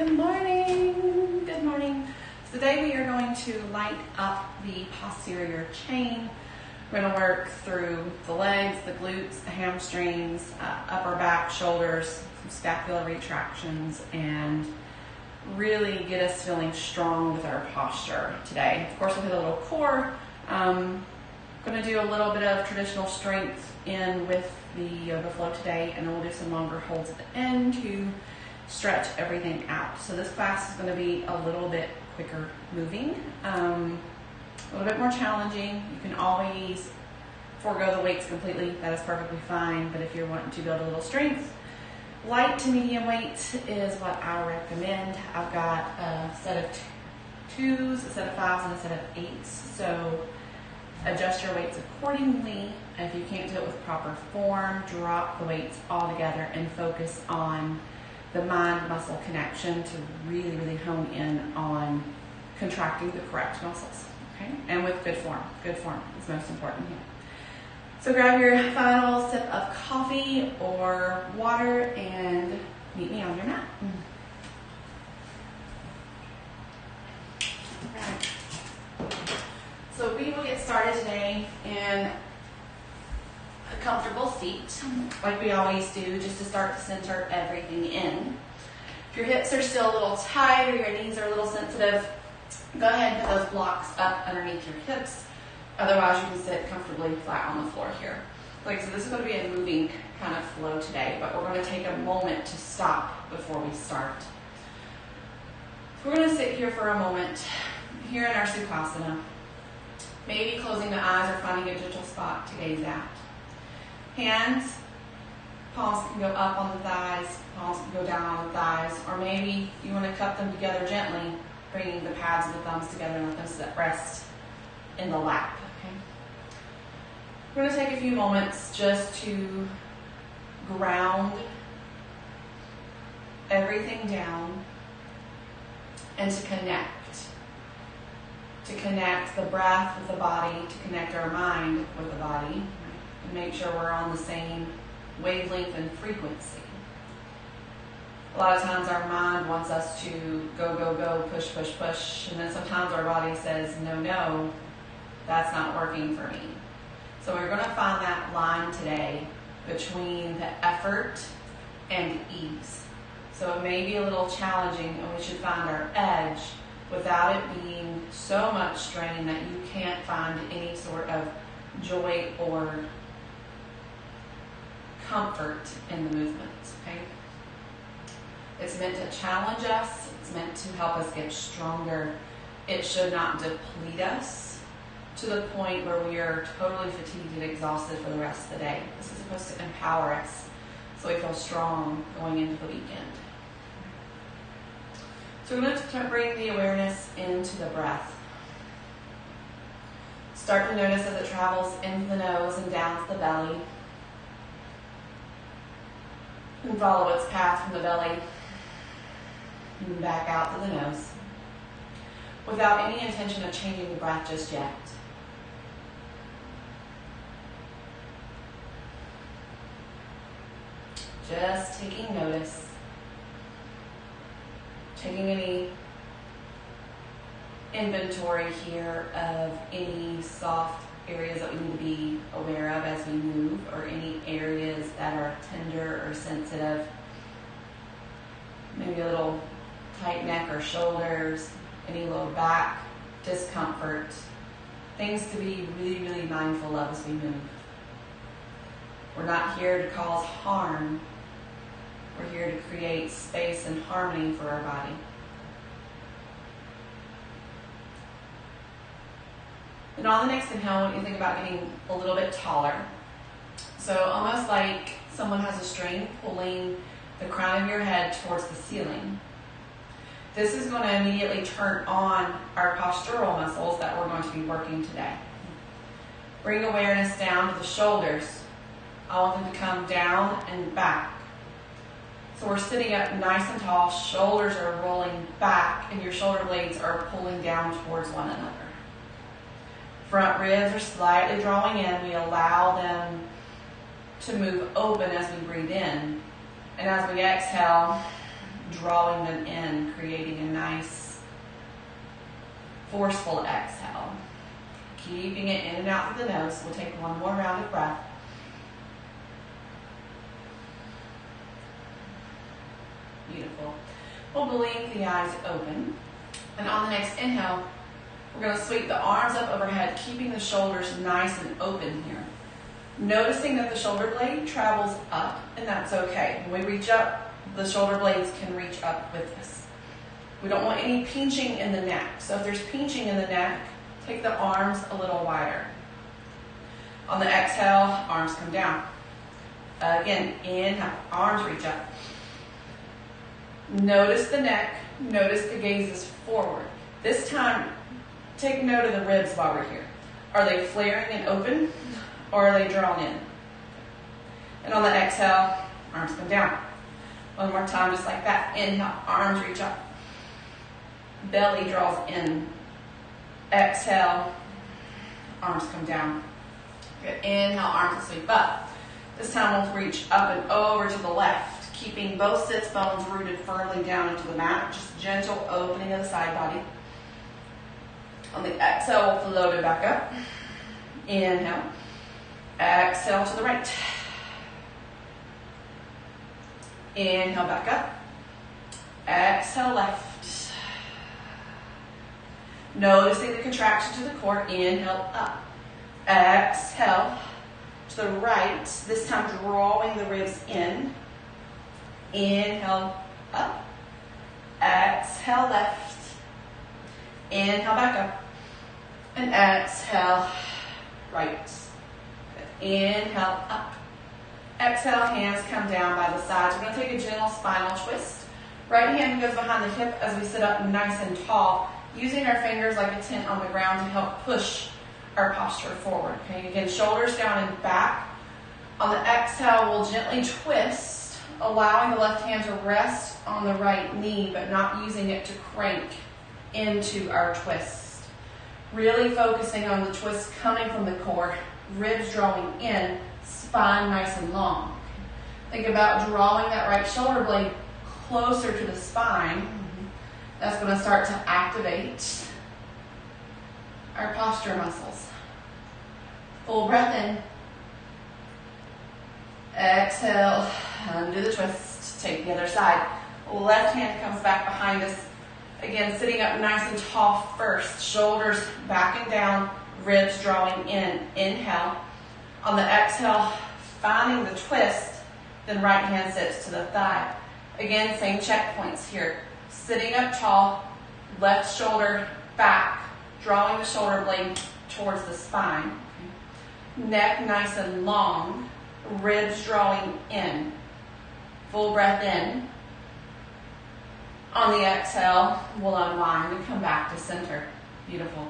Good morning. Good morning. So today we are going to light up the posterior chain. We're going to work through the legs, the glutes, the hamstrings, upper back, shoulders, some scapular retractions, and really get us feeling strong with our posture today. Of course, we'll hit a little core. I'm going to do a little bit of traditional strength in with the yoga flow today, and then we'll do some longer holds at the end to stretch everything out. So this class is going to be a little bit quicker moving, a little bit more challenging. You can always forego the weights completely. That is perfectly fine. But if you're wanting to build a little strength, light to medium weight is what I recommend. I've got a set of twos, a set of fives, and a set of eights. So adjust your weights accordingly. If you can't do it with proper form, drop the weights altogether and focus on the mind-muscle connection to really, really hone in on contracting the correct muscles, okay? And with good form. Good form is most important here. So grab your final sip of coffee or water and meet me on your mat. All right. So we will get started today in a comfortable seat, like we always do, just to start to center everything in. If your hips are still a little tight or your knees are a little sensitive, go ahead and put those blocks up underneath your hips. Otherwise, you can sit comfortably flat on the floor here. Like I said, this is going to be a moving kind of flow today, but we're going to take a moment to stop before we start. So we're going to sit here for a moment, here in our Sukhasana. Maybe closing the eyes or finding a gentle spot to gaze at. Hands, palms can go up on the thighs, palms can go down on the thighs, or maybe you want to cup them together gently, bringing the pads of the thumbs together and let them rest in the lap. Okay? We're going to take a few moments just to ground everything down and to connect. To connect the breath with the body, to connect our mind with the body, and make sure we're on the same wavelength and frequency. A lot of times our mind wants us to go, go, go, push, push, push, and then sometimes our body says, no, no, that's not working for me. So we're going to find that line today between the effort and ease. So it may be a little challenging, and we should find our edge without it being so much strain that you can't find any sort of joy or comfort in the movements, okay? It's meant to challenge us. It's meant to help us get stronger. It should not deplete us to the point where we are totally fatigued and exhausted for the rest of the day. This is supposed to empower us so we feel strong going into the weekend. So we're going to bring the awareness into the breath. Start to notice as it travels into the nose and down to the belly. And follow its path from the belly and back out to the nose, without any intention of changing the breath just yet. Just taking notice, taking any inventory here of any soft areas that we need to be aware of as we move, or any areas that are tender or sensitive. Maybe a little tight neck or shoulders, any low back discomfort. Things to be really, really mindful of as we move. We're not here to cause harm. We're here to create space and harmony for our body. And on the next inhale, I want you to think about getting a little bit taller. So almost like someone has a string pulling the crown of your head towards the ceiling. This is going to immediately turn on our postural muscles that we're going to be working today. Bring awareness down to the shoulders. I want them to come down and back. So we're sitting up nice and tall, shoulders are rolling back, and your shoulder blades are pulling down towards one another. Front ribs are slightly drawing in. We allow them to move open as we breathe in. And as we exhale, drawing them in, creating a nice, forceful exhale. Keeping it in and out through the nose. We'll take one more round of breath. Beautiful. We'll blink the eyes open. And on the next inhale, we're going to sweep the arms up overhead, keeping the shoulders nice and open here. Noticing that the shoulder blade travels up, and that's okay. When we reach up, the shoulder blades can reach up with us. We don't want any pinching in the neck. So if there's pinching in the neck, take the arms a little wider. On the exhale, arms come down. Again, inhale, arms reach up. Notice the neck, notice the gaze is forward. This time, take note of the ribs while we're here. Are they flaring and open, or are they drawn in? And on the exhale, arms come down. One more time, just like that. Inhale, arms reach up. Belly draws in. Exhale, arms come down. Good. Inhale, arms sweep up. This time we'll reach up and over to the left, keeping both sits bones rooted firmly down into the mat. Just gentle opening of the side body. On the exhale, we'll float it back up. Inhale. Exhale to the right. Inhale back up. Exhale left. Noticing the contraction to the core. Inhale up. Exhale to the right. This time drawing the ribs in. Inhale up. Exhale left. Inhale back up. And exhale right. Inhale up. Exhale, hands come down by the sides. We're going to take a gentle spinal twist. Right hand goes behind the hip as we sit up nice and tall, using our fingers like a tent on the ground to help push our posture forward. Okay, again, shoulders down and back. On the exhale, we'll gently twist, allowing the left hand to rest on the right knee, but not using it to crank into our twist. Really focusing on the twist coming from the core, ribs drawing in, spine nice and long. Think about drawing that right shoulder blade closer to the spine. That's going to start to activate our posture muscles. Full breath in. Exhale, undo the twist. Take the other side. Left hand comes back behind us. Again, sitting up nice and tall first. Shoulders backing down, ribs drawing in. Inhale. On the exhale, finding the twist, then right hand sits to the thigh. Again, same checkpoints here. Sitting up tall, left shoulder back, drawing the shoulder blade towards the spine. Neck nice and long, ribs drawing in. Full breath in. On the exhale, we'll unwind and come back to center. Beautiful.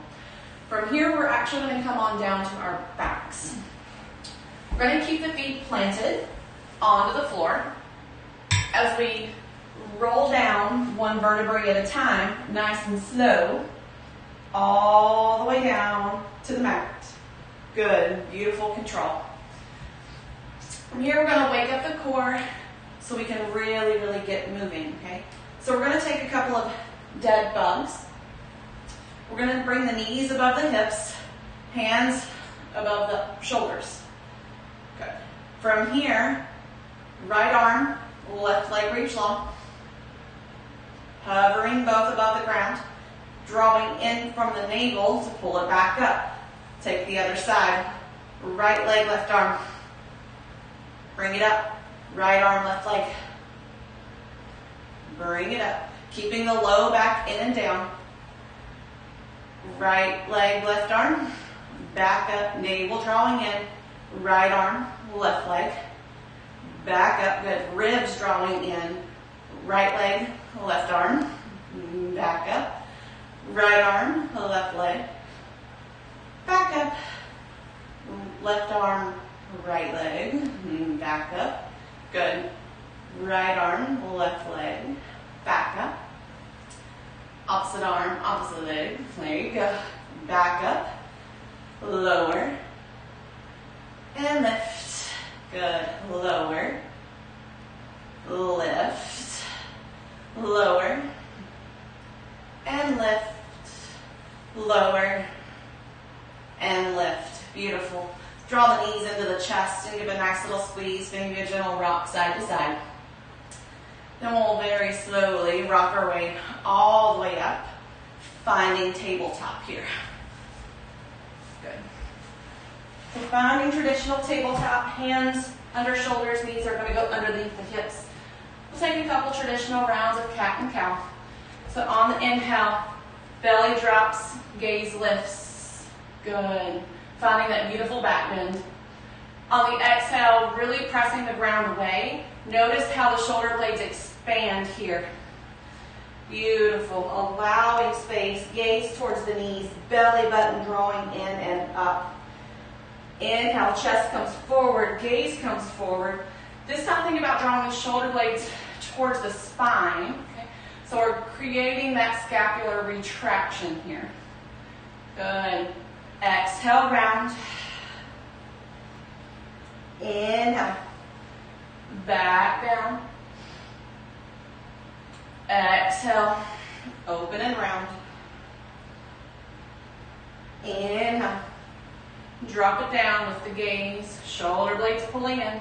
From here, we're actually going to come on down to our backs. We're going to keep the feet planted onto the floor as we roll down one vertebrae at a time, nice and slow, all the way down to the mat. Good, beautiful control. From here, we're going to wake up the core so we can really, really get moving, okay? So we're going to take a couple of dead bugs. We're going to bring the knees above the hips, hands above the shoulders. Good. From here, right arm, left leg reach long. Hovering both above the ground. Drawing in from the navel to pull it back up. Take the other side. Right leg, left arm. Bring it up. Right arm, left leg. Bring it up. Keeping the low back in and down. Right leg, left arm. Back up, navel drawing in. Right arm, left leg. Back up, good. Ribs drawing in. Right leg, left arm. Back up. Right arm, left leg. Back up. Left arm, right leg. Back up. Good. Right arm, left leg. Back up. Opposite arm, opposite leg. There you go. Back up. Lower. And lift. Good. Lower. Lift. lower, and lift, lower, and lift. Beautiful. Draw the knees into the chest and give a nice little squeeze, maybe a gentle rock side to side. Then we'll very slowly rock our way all the way up, finding tabletop here. Good. So finding traditional tabletop, hands under shoulders, knees are going to go underneath the hips. We'll take a couple traditional rounds of cat and cow. So on the inhale, belly drops, gaze lifts. Good. Finding that beautiful back bend. On the exhale, really pressing the ground away. Notice how the shoulder blades expand here. Beautiful. Allowing space. Gaze towards the knees. Belly button drawing in and up. Inhale, chest comes forward. Gaze comes forward. This time think about drawing the shoulder blades towards the spine. Okay? So we're creating that scapular retraction here. Good. Exhale, round. Inhale. Back down. Exhale. Open and round. Inhale. Drop it down with the gaze. Shoulder blades pulling in.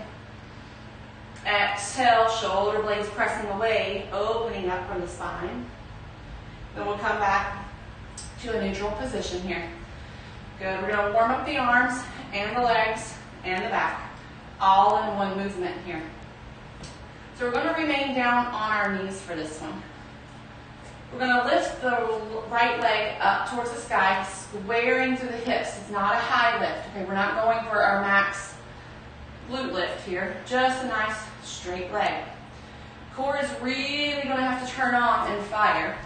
Exhale. Shoulder blades pressing away, opening up from the spine. Then we'll come back to a neutral position here. Good. We're going to warm up the arms and the legs and the back, all in one movement here. So we're going to remain down on our knees for this one. We're going to lift the right leg up towards the sky, squaring through the hips. It's not a high lift. Okay, we're not going for our max glute lift here. Just a nice straight leg. Core is really going to have to turn on and fire.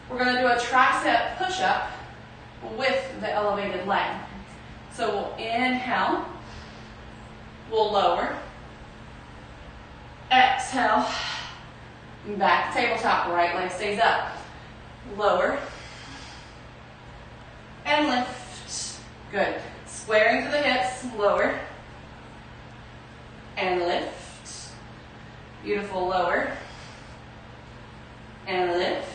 We're going to do a tricep push-up with the elevated leg. So we'll inhale, we'll lower, exhale, back to tabletop, right leg stays up, lower, and lift. Good. Squaring to the hips, lower, and lift. Beautiful, lower, and lift.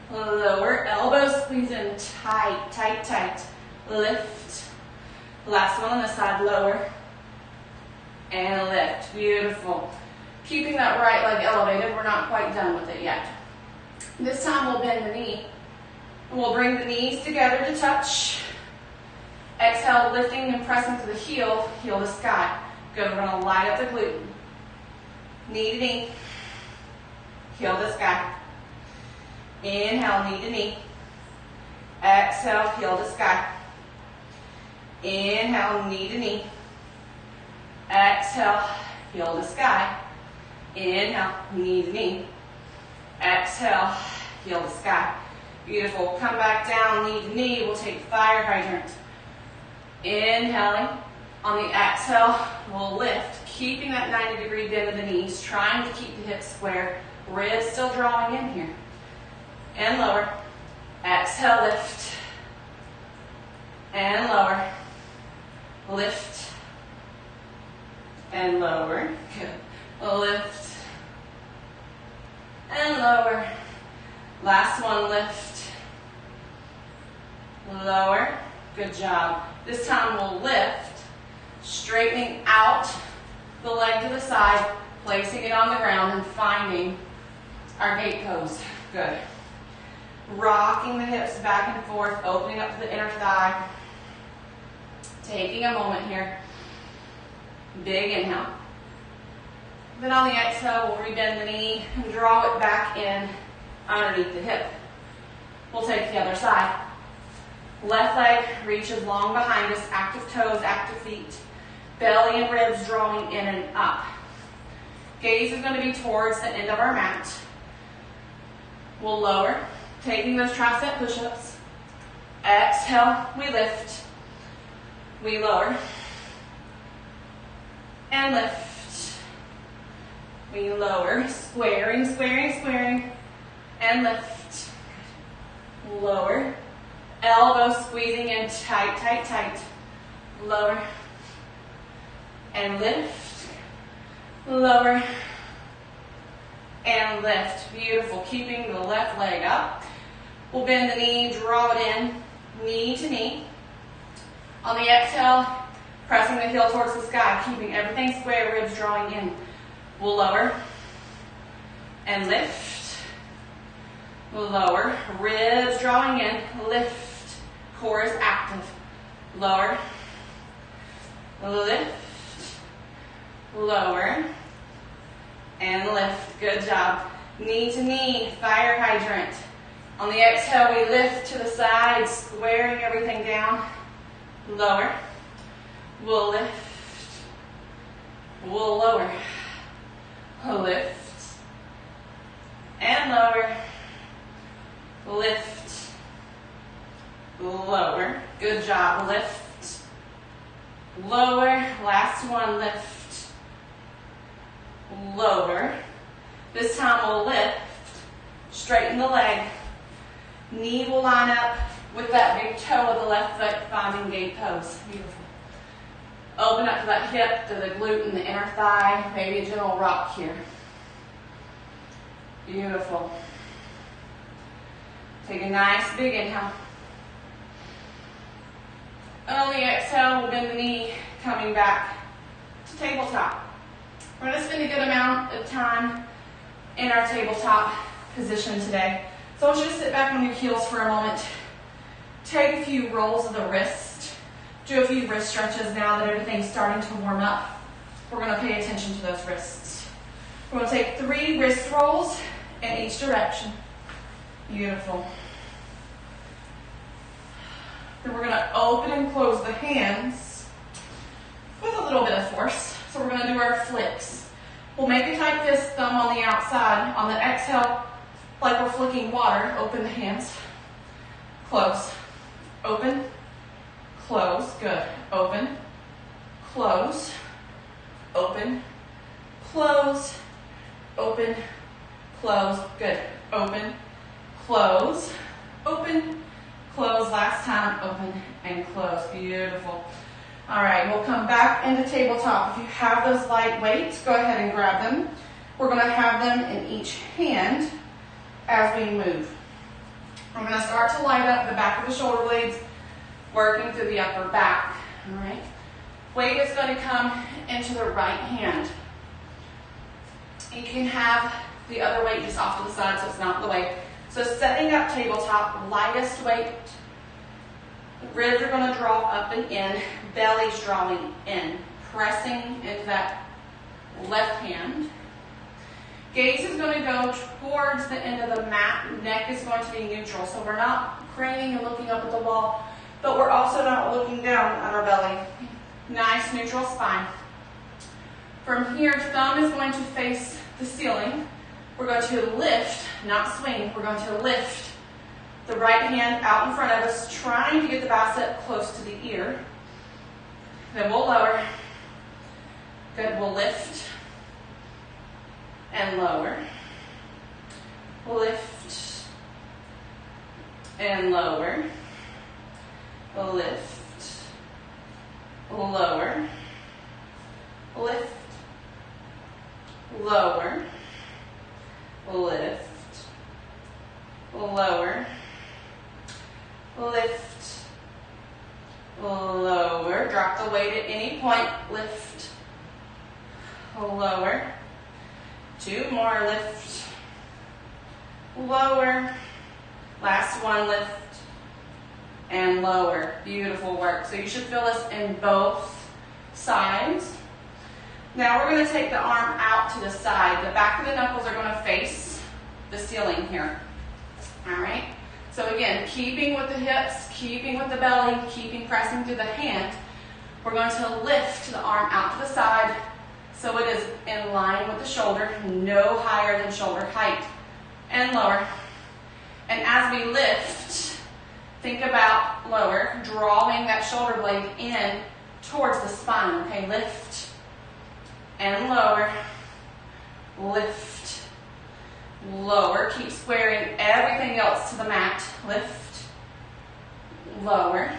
Lower, elbows squeeze in tight, tight, tight. Lift. Last one on this side, lower. And lift. Beautiful. Keeping that right leg elevated. We're not quite done with it yet. This time we'll bend the knee. We'll bring the knees together to touch. Exhale, lifting and pressing to the heel to sky. Good, we're going to light up the glute. Knee to knee. Heel to sky. Inhale, knee to knee. Exhale, heel to sky. Inhale, knee to knee. Exhale, heel to sky. Inhale, knee to knee. Exhale, heel to sky. Beautiful. Come back down, knee to knee. We'll take fire hydrant. Inhaling. On the exhale, we'll lift, keeping that 90-degree bend of the knees, trying to keep the hips square. Ribs still drawing in here. And lower. Exhale, lift. And lower. Lift. And lower. Good. Lift. And lower. Last one, lift. Lower. Good job. This time we'll lift, straightening out the leg to the side, placing it on the ground and finding our gate pose. Good. Rocking the hips back and forth, opening up to the inner thigh. Taking a moment here. Big inhale. Then on the exhale, we'll rebend the knee and draw it back in underneath the hip. We'll take the other side. Left leg reaches long behind us, active toes, active feet. Belly and ribs drawing in and up. Gaze is going to be towards the end of our mat. We'll lower, taking those tricep push-ups. Exhale, we lift. We lower. And lift. We lower, squaring, squaring, squaring. And lift. Lower. Elbows squeezing in tight, tight, tight. Lower. And lift. Lower. and lift. Beautiful. Keeping the left leg up. We'll bend the knee, draw it in, knee to knee. On the exhale, pressing the heel towards the sky, keeping everything square, ribs drawing in. We'll lower and lift. We'll lower, ribs drawing in, lift. Core is active. Lower, lift, lower, and lift. Good job. Knee to knee, fire hydrant. On the exhale, we lift to the side, squaring everything down. Lower. We'll lift. We'll lower. Lift. And lower. Lift. Lower. Good job. Lift. Lower. Last one. Lift. Lower. This time we'll lift. Straighten the leg. Knee will line up with that big toe of the left foot, finding gate pose. Beautiful. Open up to that hip, to the glute and the inner thigh. Maybe a gentle rock here. Beautiful. Take a nice big inhale. And on the exhale, we'll bend the knee, coming back to tabletop. We're going to spend a good amount of time in our tabletop position today. So I want you to sit back on your heels for a moment. Take a few rolls of the wrist. Do a few wrist stretches now that everything's starting to warm up. We're going to pay attention to those wrists. We're going to take 3 wrist rolls in each direction. Beautiful. Then we're going to open and close the hands with a little bit of force. So we're going to do our flicks. We'll make a tight fist, thumb on the outside. On the exhale, like we're flicking water, open the hands. Close. Open. Close. Good. Open. Close. Open. Close. Open. Close. Good. Open. Close. Open. Close. Last time. Open and close. Beautiful. All right. We'll come back into tabletop. If you have those light weights, go ahead and grab them. We're going to have them in each hand as we move. I'm going to start to light up the back of the shoulder blades, working through the upper back. All right. Weight is going to come into the right hand. You can have the other weight just off to the side so it's not in the way. So setting up tabletop, lightest weight. Ribs are going to draw up and in, belly's drawing in, pressing into that left hand. Gaze is going to go towards the end of the mat. Neck is going to be neutral. So we're not craning and looking up at the wall, but we're also not looking down at our belly. Nice neutral spine. From here, thumb is going to face the ceiling. We're going to lift, not swing. We're going to lift the right hand out in front of us, trying to get the bicep close to the ear. Then we'll lower. Good, we'll lift and lower. Lift and lower. Lift, lower, lift, lower, lift, lower, lift, lower. Drop the weight at any point. Lift, lower. 2 more. Lift, lower. Last one. Lift and lower. Beautiful work. So you should feel this in both sides. Now we're going to take the arm out to the side. The back of the knuckles are going to face the ceiling here. All right. So again, keeping with the hips, keeping with the belly, keeping pressing through the hand. We're going to lift the arm out to the side so it is in line with the shoulder, no higher than shoulder height, and lower. And as we lift, think about lower, drawing that shoulder blade in towards the spine. Okay, lift and lower, lift, lower. Keep squaring everything else to the mat. Lift, lower,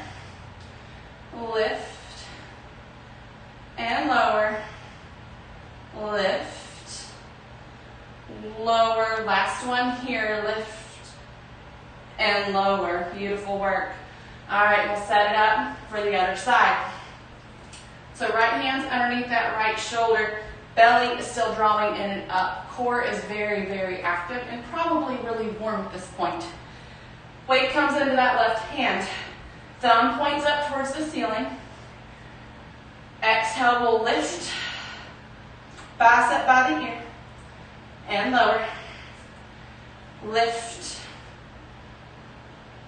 lift, and lower, lift, lower. last one here, lift and lower. Beautiful work. All right, we'll set it up for the other side. So right hand's underneath that right shoulder. Belly is still drawing in and up. Core is very, very active and probably really warm at this point. Weight comes into that left hand. Thumb points up towards the ceiling. Exhale, we'll lift. Bicep by the ear. And lower. Lift.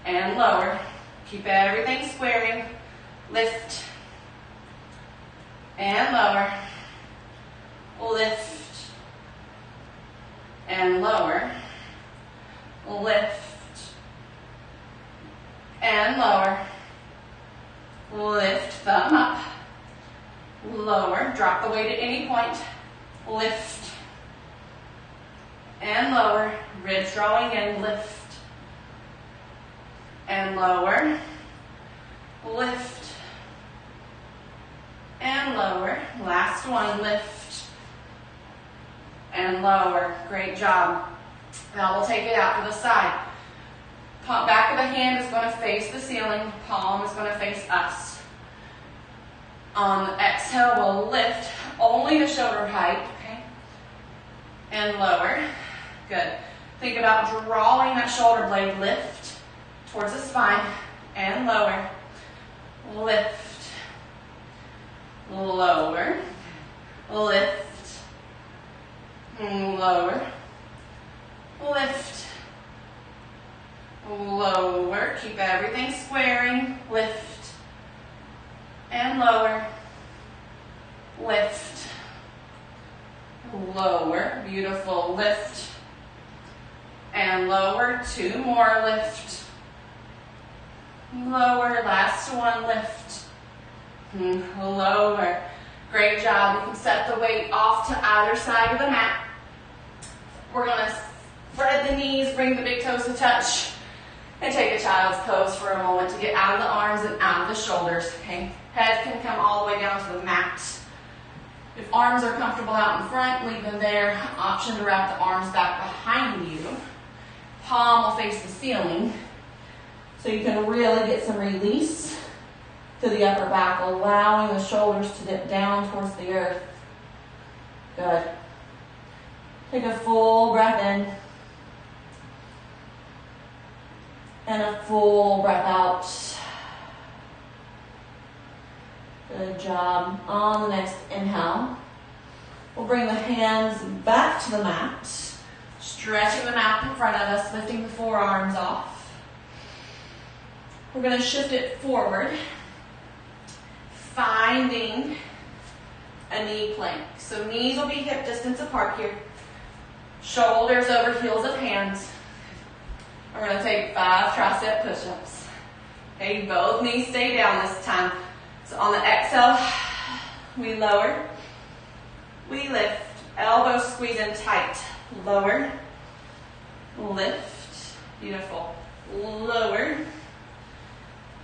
And lower. Keep everything squaring. Lift. And lower. Lift. And lower. Lift. And lower. Lift, thumb up. Lower, drop the weight at any point. Lift. And lower. Ribs drawing in, lift. And lower. Lift. And lower. Last one, lift. And lower. Great job. Now we'll take it out to the side. Back of the hand is going to face the ceiling. Palm is going to face us. On the exhale, we'll lift only to shoulder height, okay? And lower. Good. Think about drawing that shoulder blade, lift towards the spine and lower. Lift. Lower. Lift. Lower. Lift. Lower. Keep everything squaring. Lift. And lower. Lift. Lower. Beautiful. Lift. And lower. Two more. Lift. Lower. Last one. Lift. Lower. Great job. You can set the weight off to either side of the mat. We're going to spread the knees, bring the big toes to touch, and take a child's pose for a moment to get out of the arms and out of the shoulders. Okay? Head can come all the way down to the mat. If arms are comfortable out in front, leave them there. Option to wrap the arms back behind you. Palm will face the ceiling. So you can really get some release to the upper back, allowing the shoulders to dip down towards the earth. Good. Take a full breath in. And a full breath out. Good job. On the next inhale, we'll bring the hands back to the mat, stretching them out in front of us, lifting the forearms off. We're going to shift it forward, finding a knee plank. So knees will be hip distance apart here. Shoulders over heels of hands. We're going to take 5 tricep push-ups. Okay, both knees stay down this time. So on the exhale, we lower, we lift, elbows squeeze in tight, lower, lift, beautiful, lower,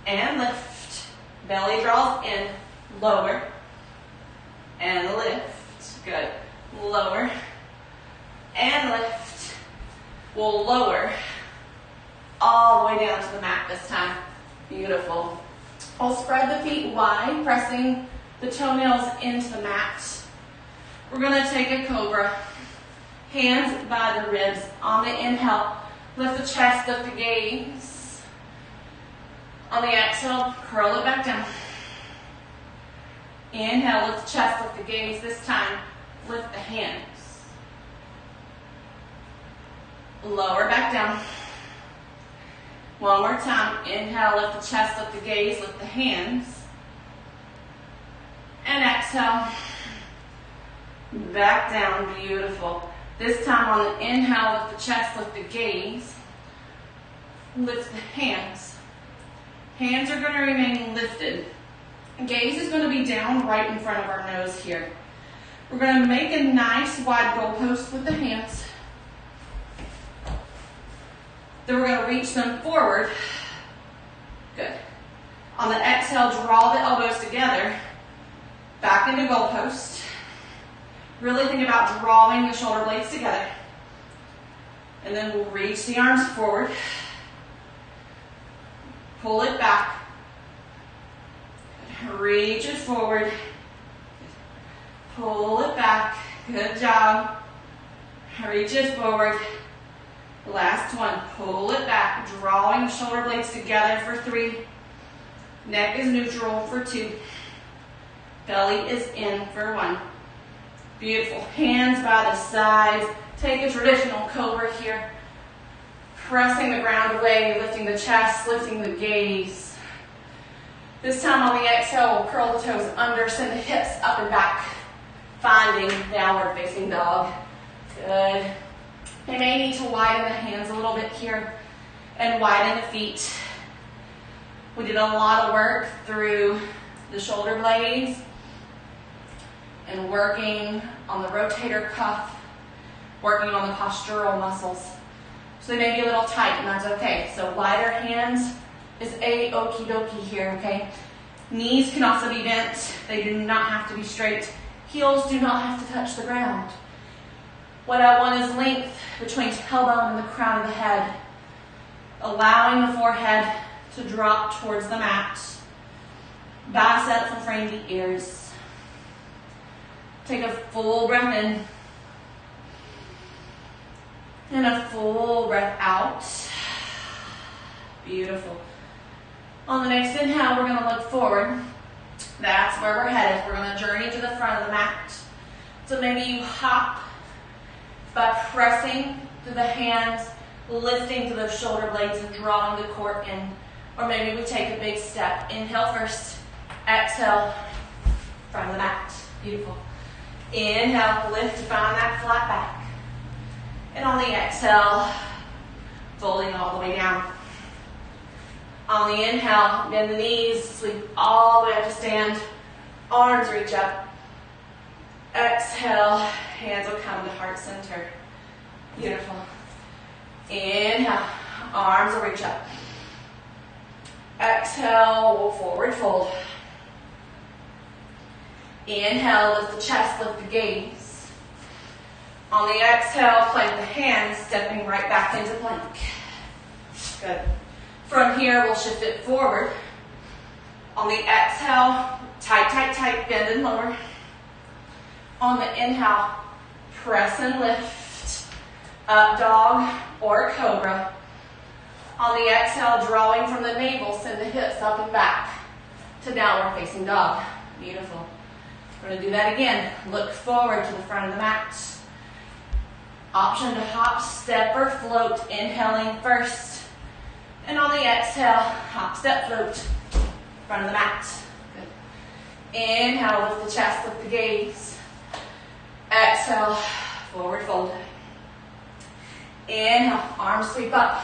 and lift, belly draws in, lower, and lift, good, lower, and lift, we'll lower, all the way down to the mat this time, beautiful. I'll spread the feet wide, pressing the toenails into the mat. We're going to take a cobra. Hands by the ribs. On the inhale, lift the chest, lift the gaze. On the exhale, curl it back down. Inhale, lift the chest, lift the gaze. This time, lift the hands. Lower back down. One more time. Inhale, lift the chest, lift the gaze, lift the hands. And exhale. Back down. Beautiful. This time on the inhale, lift the chest, lift the gaze. Lift the hands. Hands are going to remain lifted. Gaze is going to be down right in front of our nose here. We're going to make a nice wide goalpost with the hands. Then we're going to reach them forward. Good. On the exhale, draw the elbows together. Back into goalpost. Really think about drawing the shoulder blades together. And then we'll reach the arms forward. Pull it back. Reach it forward. Pull it back. Good job. Reach it forward. Last one. Pull it back. Drawing the shoulder blades together for 3. Neck is neutral for 2. Belly is in for 1. Beautiful. Hands by the sides. Take a traditional cobra here. Pressing the ground away, lifting the chest, lifting the gaze. This time on the exhale, we'll curl the toes under, send the hips up and back, finding downward facing dog. Good. You may need to widen the hands a little bit here and widen the feet. We did a lot of work through the shoulder blades and working on the rotator cuff, working on the postural muscles. So they may be a little tight, and that's okay. So wider hands is a-okie dokie here, okay? Knees can also be bent. They do not have to be straight. Heels do not have to touch the ground. What I want is length between tailbone and the crown of the head, allowing the forehead to drop towards the mat. Biceps will frame the ears. Take a full breath in. And a full breath out. Beautiful. On the next inhale, we're going to look forward. That's where we're headed. We're going to journey to the front of the mat. So maybe you hop by pressing through the hands, lifting to those shoulder blades and drawing the core in. Or maybe we take a big step. Inhale first. Exhale, front of the mat. Beautiful. Inhale, lift to find that flat back. And on the exhale, folding all the way down. On the inhale, bend the knees, sweep all the way up to stand. Arms reach up. Exhale, hands will come to heart center. Beautiful. Inhale, arms will reach up. Exhale, we'll forward fold. Inhale, lift the chest, lift the gaze. On the exhale, plank the hands, stepping right back into plank. Good. From here, we'll shift it forward. On the exhale, tight, tight, tight, bend and lower. On the inhale, press and lift. Up dog or cobra. On the exhale, drawing from the navel, send the hips up and back to downward facing dog. Beautiful. We're going to do that again. Look forward to the front of the mat. Option to hop, step, or float. Inhaling first. And on the exhale, hop, step, float. Front of the mat. Good. Inhale, lift the chest, lift the gaze. Exhale, forward fold. Inhale, arms sweep up.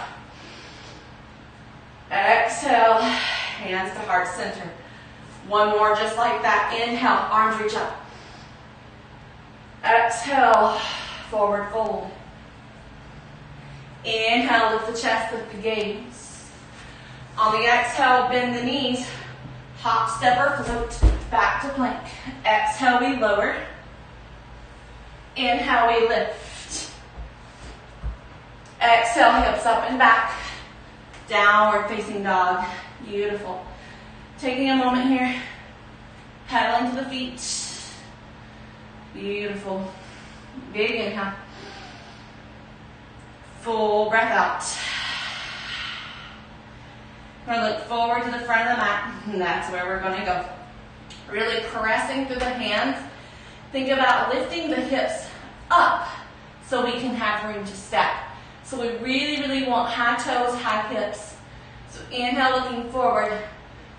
Exhale, hands to heart center. One more just like that. Inhale, arms reach up. Exhale, forward fold. Inhale, lift the chest, lift the gaze. On the exhale, bend the knees. Hop, step, or float. Back to plank. Exhale, we lower. Inhale, we lift. Exhale, hips up and back. Downward facing dog. Beautiful. Taking a moment here. Pedaling to the feet. Beautiful. Big inhale. Full breath out. We're going to look forward to the front of the mat, and that's where we're going to go. Really pressing through the hands. Think about lifting the hips up so we can have room to step. So we really, really want high toes, high hips. So inhale, looking forward.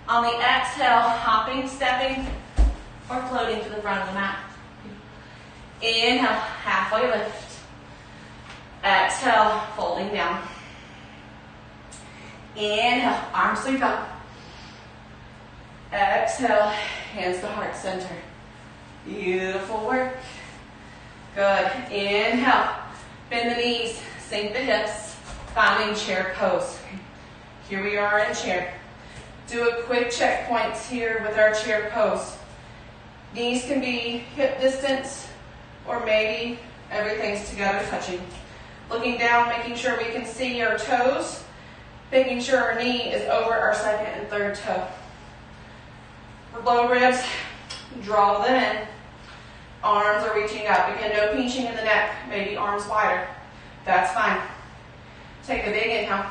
On the exhale, hopping, stepping, or floating to the front of the mat. Inhale, halfway lift. Exhale, folding down. Inhale, arms sweep up. Exhale, hands to heart center. Beautiful work. Good. Inhale, bend the knees, sink the hips, finding chair pose. Here we are in chair. Do a quick checkpoints here with our chair pose. Knees can be hip distance, or maybe everything's together touching. Looking down, making sure we can see our toes, making sure our knee is over our second and third toe. For low ribs, draw them in. Arms are reaching up. Again, no pinching in the neck, maybe arms wider. That's fine. Take a big inhale.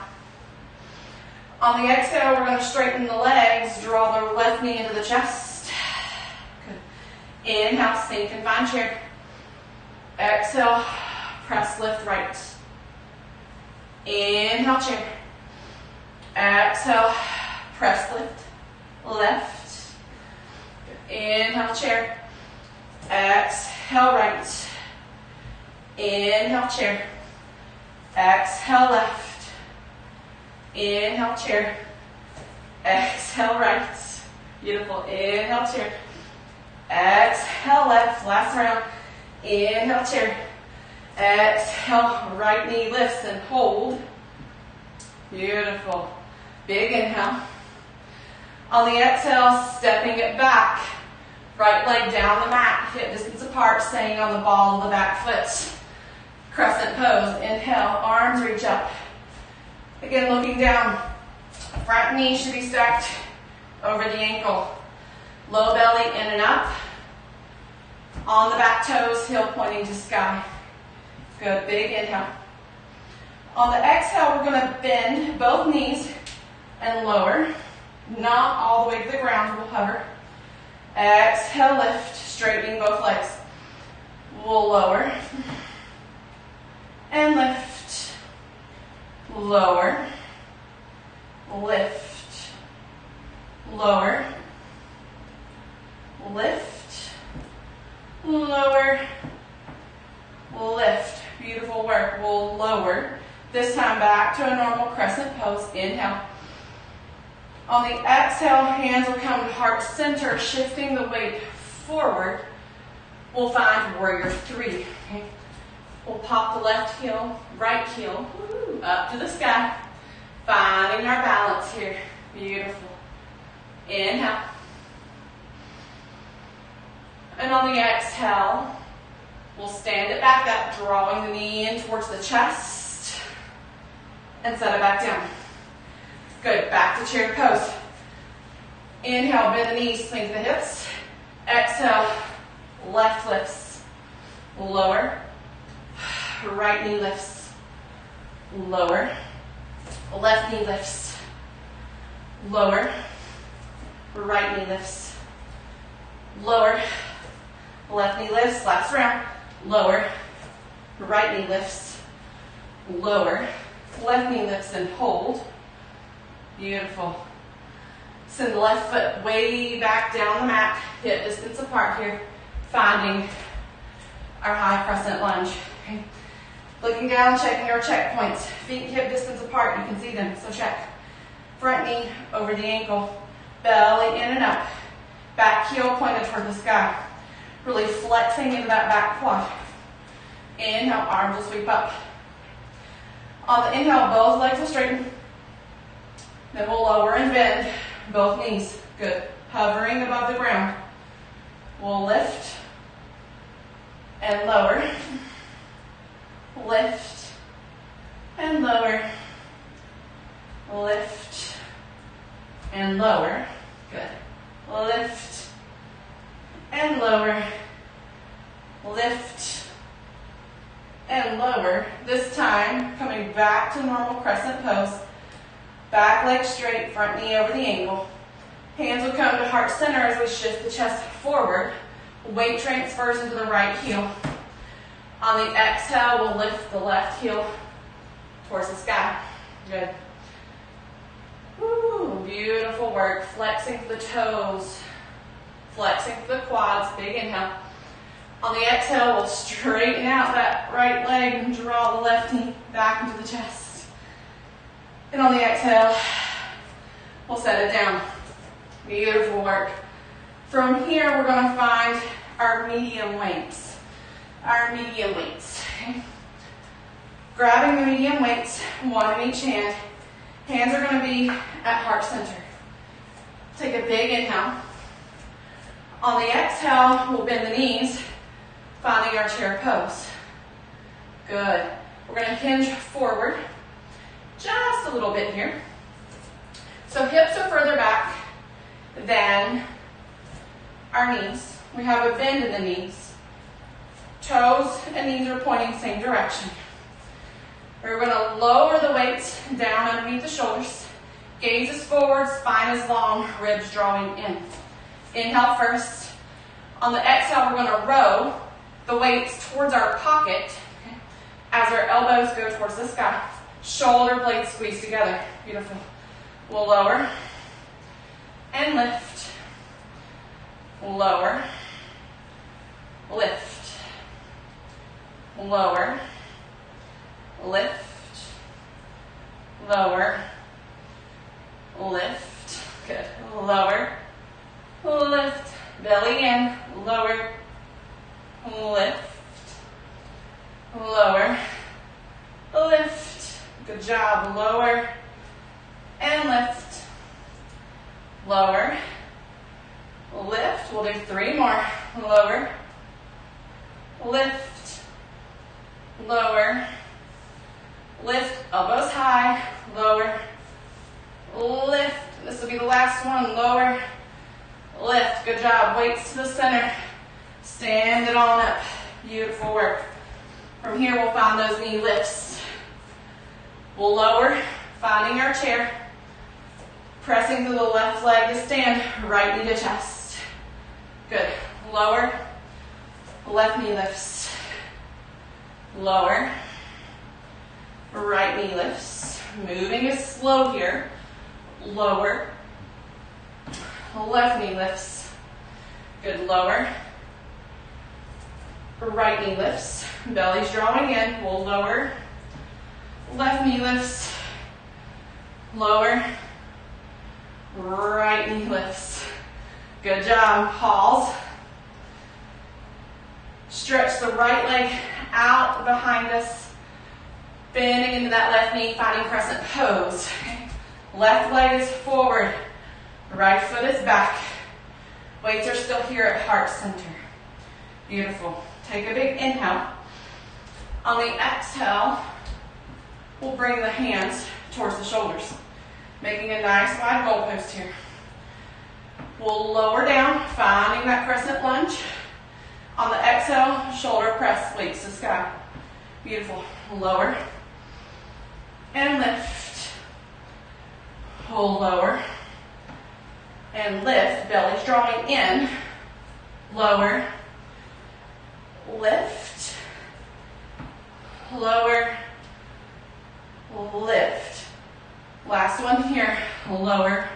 On the exhale, we're going to straighten the legs, draw the left knee into the chest. Good. Inhale, sink and find chair. Exhale, press, lift, right. Inhale, chair. Exhale, press, lift, left. Inhale, chair. Exhale, right. Inhale, chair. Exhale, left. Inhale, chair. Exhale, right. Beautiful. Inhale, chair. Exhale, left. Last round. Inhale, chair. Exhale, right knee lifts and hold. Beautiful. Big inhale. On the exhale, stepping it back. Right leg down the mat, hip distance apart, staying on the ball of the back foot. Crescent pose. Inhale, arms reach up. Again, looking down. Front knee should be stacked over the ankle. Low belly in and up. On the back toes, heel pointing to sky. Good, big inhale. On the exhale, we're going to bend both knees and lower. Not all the way to the ground, we'll hover. Exhale, lift, straightening both legs. We'll lower. And lift. Lower. Lift. Lower. Lift. Lower. Lift. Beautiful work. We'll lower. This time back to a normal crescent pose. Inhale. On the exhale, hands will come to heart center, shifting the weight forward. We'll find warrior three. Okay? We'll pop the left heel, right heel, up to the sky. Finding our balance here. Beautiful. Inhale. And on the exhale, we'll stand it back up, drawing the knee in towards the chest. And set it back down. Good, back to chair pose. Inhale, bend the knees, sink the hips. Exhale, left lifts. Lower. Right knee lifts. Lower. Left knee lifts. Lower. Right knee lifts. Lower. Left knee lifts. Last round. Lower. Right knee lifts. Lower. Left knee lifts and hold. Beautiful. Send the left foot way back down the mat, hip distance apart here, finding our high crescent lunge. Okay. Looking down, checking our checkpoints. Feet hip distance apart, you can see them, so check. Front knee over the ankle, belly in and up, back heel pointed toward the sky. Really flexing into that back quad. Inhale, arms will sweep up. On the inhale, both legs will straighten. Then we'll lower and bend both knees. Good. Hovering above the ground. We'll lift and lower. Lift and lower. Lift and lower. Good. Lift and lower. Lift and lower. This time, coming back to normal crescent pose. Back leg straight, front knee over the ankle. Hands will come to heart center as we shift the chest forward. Weight transfers into the right heel. On the exhale, we'll lift the left heel towards the sky. Good. Woo, beautiful work. Flexing the toes. Flexing the quads. Big inhale. On the exhale, we'll straighten out that right leg and draw the left knee back into the chest. And on the exhale, we'll set it down. Beautiful work. From here, we're going to find our medium weights. Our medium weights. Okay. Grabbing the medium weights, one in each hand. Hands are going to be at heart center. Take a big inhale. On the exhale, we'll bend the knees, finding our chair pose. Good. We're going to hinge forward just a little bit here. So hips are further back than our knees. We have a bend in the knees. Toes and knees are pointing same direction. We're going to lower the weights down underneath the shoulders. Gaze is forward, spine is long, ribs drawing in. Inhale first. On the exhale, we're going to row the weights towards our pocket as our elbows go towards the sky. Shoulder blades squeeze together. Beautiful. We'll lower and lift. Lower, lift. Lower, lift. Lower, lift. Good. Lower, lift. Belly in. Lower, lift. Lower, lift. Good job. Lower and lift. Lower, lift. We'll do 3 more. Lower, lift. Lower, lift. Elbows high. Lower, lift. This will be the last one. Lower, lift. Good job. Weights to the center. Stand it on up. Beautiful work. From here, we'll find those knee lifts. We'll lower, finding our chair. Pressing through the left leg to stand, right knee to chest. Good. Lower, left knee lifts. Lower, right knee lifts. Moving is slow here. Lower, left knee lifts. Good. Lower, right knee lifts. Belly's drawing in. We'll lower, left knee lifts. Lower, right knee lifts. Good job. Pause. Stretch the right leg out behind us. Bending into that left knee, finding crescent pose. Left leg is forward. Right foot is back. Weights are still here at heart center. Beautiful. Take a big inhale. On the exhale, we'll bring the hands towards the shoulders, making a nice wide goal post here. We'll lower down, finding that crescent lunge. On the exhale, shoulder press, weights to sky. Beautiful. Lower and lift. Pull lower and lift. Belly's drawing in. Lower, lift. Lower, lift. Last one here. Lower,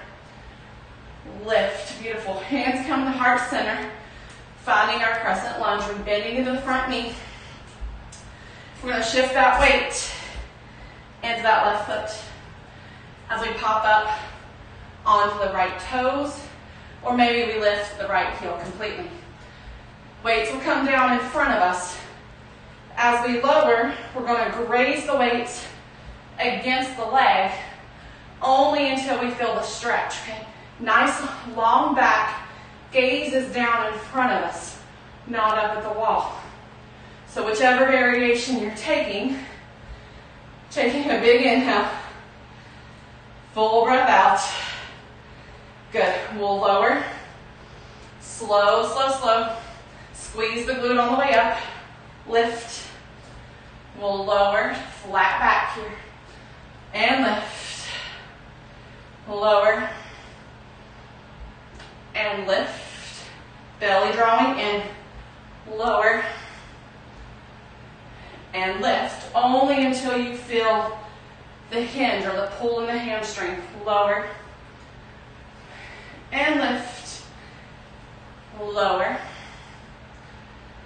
lift. Beautiful. Hands come to heart center. Finding our crescent lunge. We're bending into the front knee. We're going to shift that weight into that left foot as we pop up onto the right toes, or maybe we lift the right heel completely. Weights will come down in front of us. As we lower, we're going to graze the weights against the leg only until we feel the stretch. Okay? Nice long back. Gaze is down in front of us, not up at the wall. So whichever variation you're taking a big inhale. Full breath out. Good. We'll lower. Slow, slow, slow. Squeeze the glute on the way up. Lift. We'll lower. Flat back here. And lift. Lower. And lift. Belly drawing in. Lower. And lift. Only until you feel the hinge or the pull in the hamstring. Lower. And lift. Lower.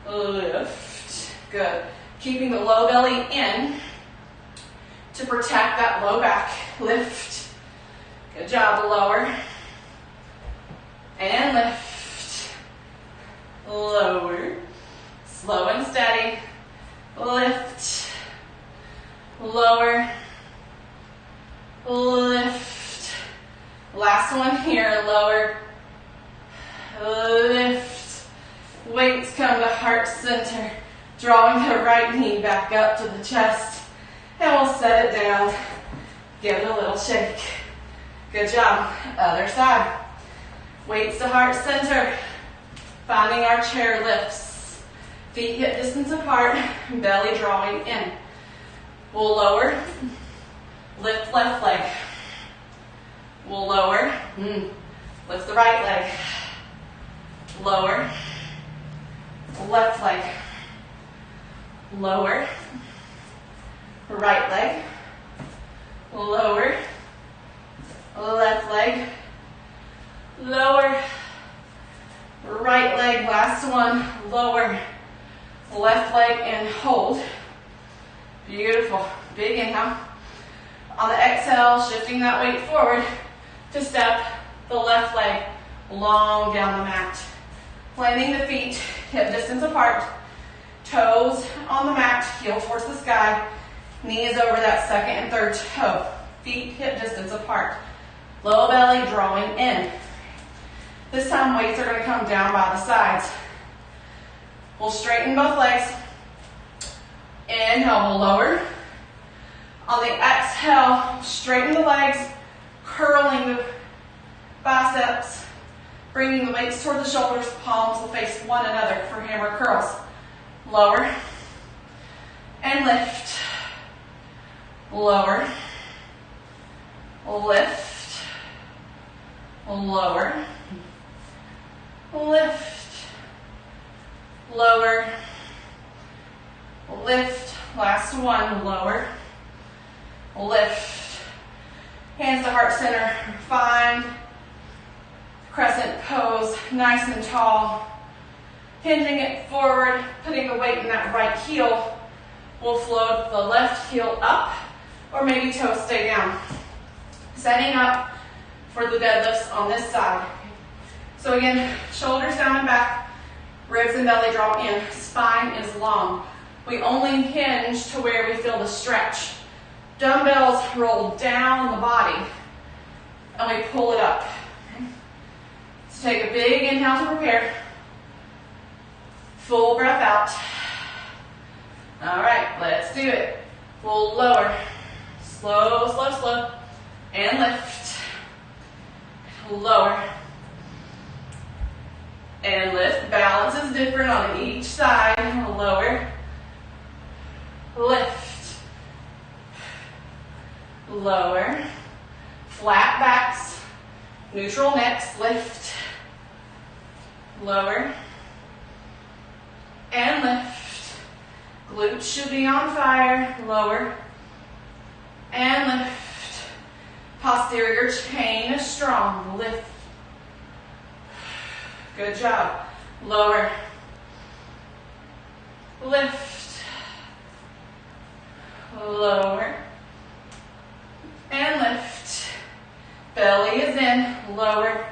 Lift. Good. Keeping the low belly in to protect that low back. Lift. Good job. Lower. And lift. Lower. Slow and steady. Lift. Lower. Lift. Last one here. Lower. Lift. Weights come to heart center. Drawing the right knee back up to the chest. And we'll set it down. Give it a little shake. Good job. Other side. Weights to heart center. Finding our chair lifts. Feet hip distance apart. Belly drawing in. We'll lower. Lift left leg. We'll lower. Lift the right leg. Lower. Left leg. Lower. Right leg. Lower. Left leg. Lower. Right leg. Last one. Lower. Left leg and hold. Beautiful. Big inhale. On the exhale, shifting that weight forward to step the left leg long down the mat. Planting the feet hip distance apart. Toes on the mat, heel towards the sky. Knees over that second and third toe. Feet hip distance apart. Low belly drawing in. This time weights are going to come down by the sides. We'll straighten both legs. Inhale, we'll lower. On the exhale, straighten the legs, curling the biceps, bringing the weights toward the shoulders. Palms will face one another for hammer curls. Lower and lift. Lower, lift, lower, lift, lower, lift. Last one, lower, lift. Hands to heart center. Find crescent pose, nice and tall. Hinging it forward, putting the weight in that right heel. We'll float the left heel up, or maybe toes stay down. Setting up for the deadlifts on this side. So again, shoulders down and back, ribs and belly draw in, spine is long. We only hinge to where we feel the stretch. Dumbbells roll down the body, and we pull it up. So take a big inhale to prepare. Full breath out. All right, let's do it. We'll lower. Slow, slow, slow. And lift. Lower. And lift. Balance is different on each side. Lower. Lift. Lower. Flat backs. Neutral necks. Lift. Lower. And lift. Glutes should be on fire. Lower. And lift. Posterior chain is strong. Lift. Good job. Lower. Lift. Lower. And lift. Belly is in. Lower.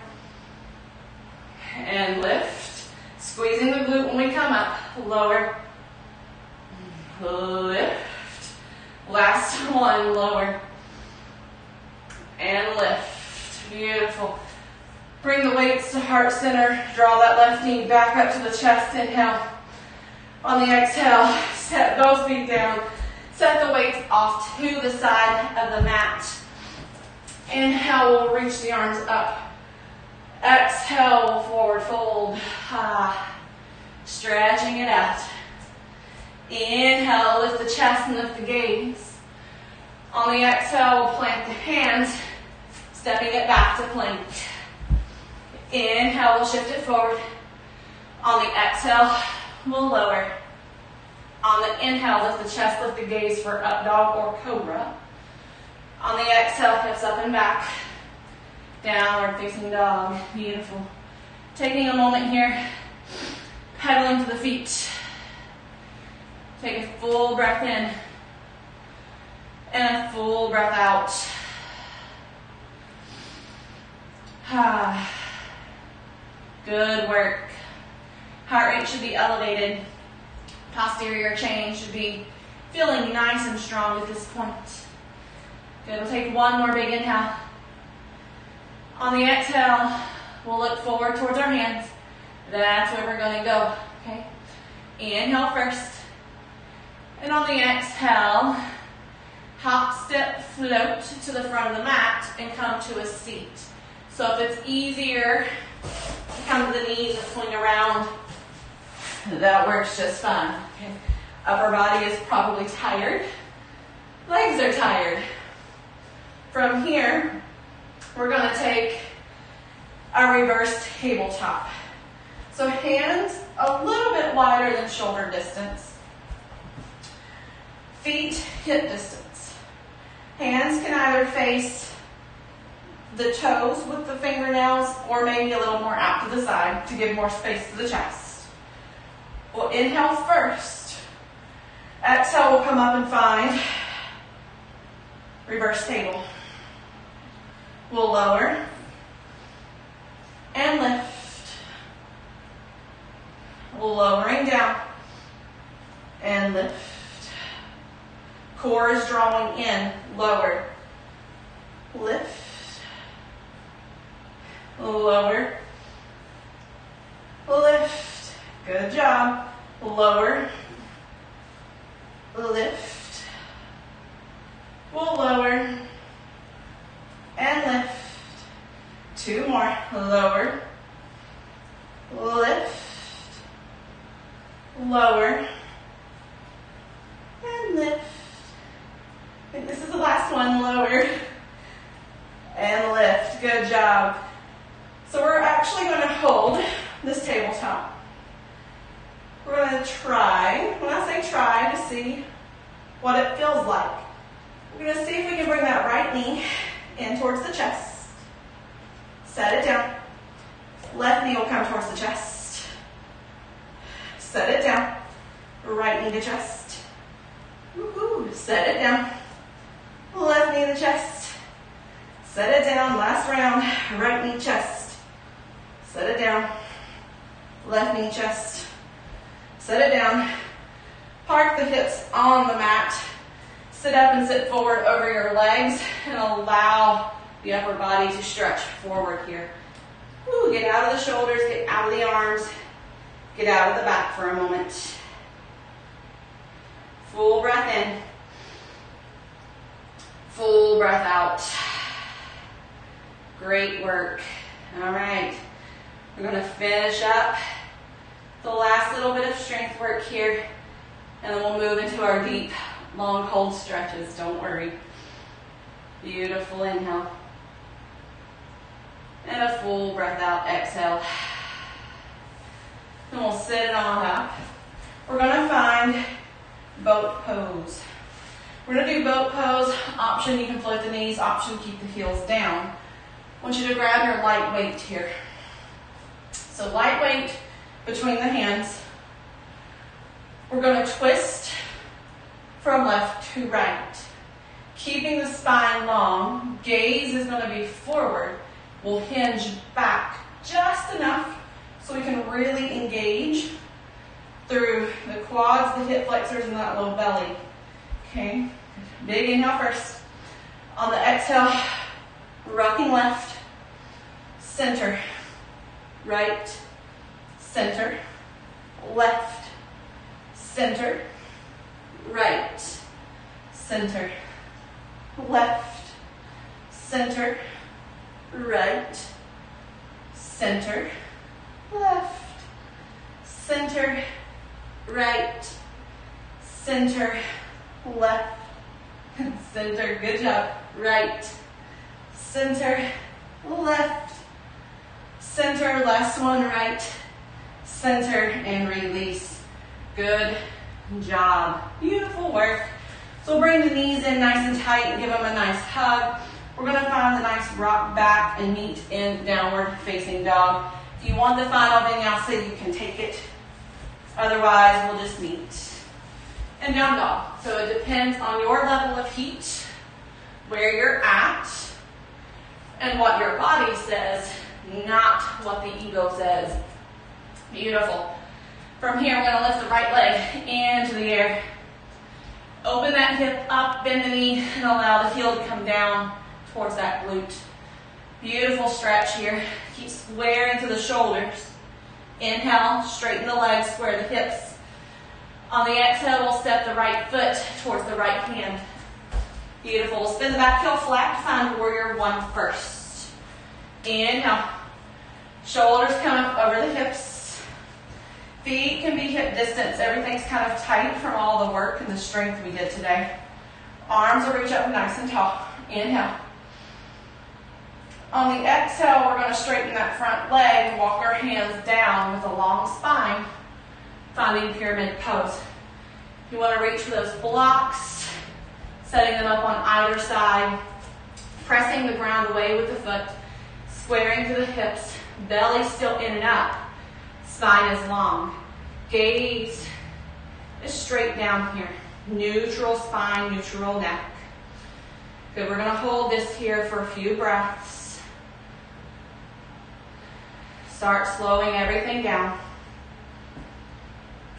And lift. Squeezing the glute when we come up. Lower. Lift. Last one. Lower. And lift. Beautiful. Bring the weights to heart center. Draw that left knee back up to the chest. Inhale. On the exhale, set both feet down. Set the weights off to the side of the mat. Inhale, we'll reach the arms up. Exhale, we'll forward fold. Stretching it out. Inhale, lift the chest and lift the gaze. On the exhale, we'll plant the hands, stepping it back to plank. Inhale, we'll shift it forward. On the exhale, we'll lower. On the inhale, lift the chest, lift the gaze for up dog or cobra. On the exhale, hips up and back. Downward facing dog. Beautiful. Taking a moment here, pedaling to the feet. Take a full breath in and a full breath out. Good work. Heart rate should be elevated. Posterior chain should be feeling nice and strong at this point. Good, we'll take one more big inhale. On the exhale, we'll look forward towards our hands. That's where we're going to go, okay? Inhale first. And on the exhale, hop, step, float to the front of the mat and come to a seat. So if it's easier to come to the knees and swing around, that works just fine. Okay. Upper body is probably tired. Legs are tired. From here, we're going to take a reverse tabletop. So hands a little bit wider than shoulder distance. Feet hip distance. Hands can either face the toes with the fingernails or maybe a little more out to the side to give more space to the chest. We'll inhale first. Exhale, we'll come up and find reverse table. We'll lower and lift. Lowering down and lift. Core is drawing in, lower, lift, lower, lift. Good job. Lower, lift. We'll lower and lift. Two more. Lower, lift, lower, and lift. I think this is the last one. Lower and lift. Good job. So we're actually going to hold this tabletop. We're going to try, when I say try, to see what it feels like. We're going to see if we can bring that right knee in towards the chest. Set it down. Left knee will come towards the chest. Set it down. Right knee to chest. Woohoo. Set it down. Left knee to chest. Set it down. Last round. Right knee chest. Set it down. Left knee chest. Set it down. Park the hips on the mat. Sit up and sit forward over your legs and allow the upper body to stretch forward here. Woo, get out of the shoulders, get out of the arms, get out of the back for a moment. Full breath in. Full breath out. Great work. All right. We're going to finish up the last little bit of strength work here, and then we'll move into our deep, long, cold stretches. Don't worry. Beautiful inhale. And a full breath out. Exhale. Then we'll sit it on up. We're going to find boat pose. We're going to do boat pose. Option, you can float the knees. Option, keep the heels down. I want you to grab your light weight here. So light weight between the hands. We're going to twist from left to right. Keeping the spine long. Gaze is going to be forward. We'll hinge back just enough so we can really engage through the quads, the hip flexors, and that low belly. Okay, big inhale first. On the exhale, rocking left, center, right, center, left, center, right, center, left, center, right, center, left, center, right, center, left, center, good job, right, center, left, center, last one, right, center, and release. Good job. Beautiful work. So we'll bring the knees in nice and tight and give them a nice hug. We're going to find a nice rock back and meet in downward facing dog. If you want the final vinyasa, you can take it. Otherwise, we'll just meet in down dog. So it depends on your level of heat, where you're at, and what your body says, not what the ego says. Beautiful. From here, we're going to lift the right leg into the air. Open that hip up, bend the knee, and allow the heel to come down towards that glute. Beautiful stretch here. Keep squaring to the shoulders. Inhale, straighten the legs, square the hips. On the exhale, we'll step the right foot towards the right hand. Beautiful. We'll spin the back heel flat to find warrior one first. Inhale. Shoulders come up over the hips. Feet can be hip distance. Everything's kind of tight from all the work and the strength we did today. Arms will reach up nice and tall. Inhale. On the exhale, we're going to straighten that front leg, walk our hands down with a long spine, finding pyramid pose. You want to reach for those blocks, setting them up on either side, pressing the ground away with the foot, squaring to the hips, belly still in and up, spine is long. Gaze is straight down here. Neutral spine, neutral neck. Good, we're going to hold this here for a few breaths. Start slowing everything down.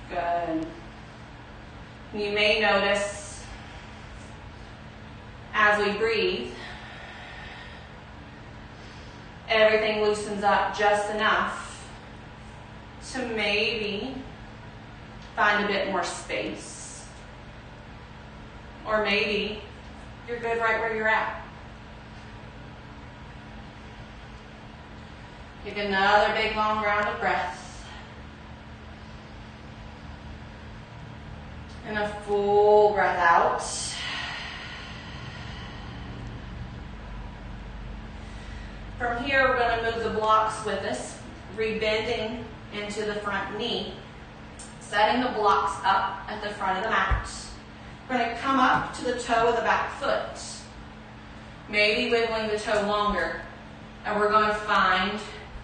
Good. You may notice as we breathe, everything loosens up just enough to maybe find a bit more space. Or maybe you're good right where you're at. Take another big long round of breath. And a full breath out. From here, we're going to move the blocks with us, rebending into the front knee, setting the blocks up at the front of the mat. We're going to come up to the toe of the back foot, maybe wiggling the toe longer, and we're going to find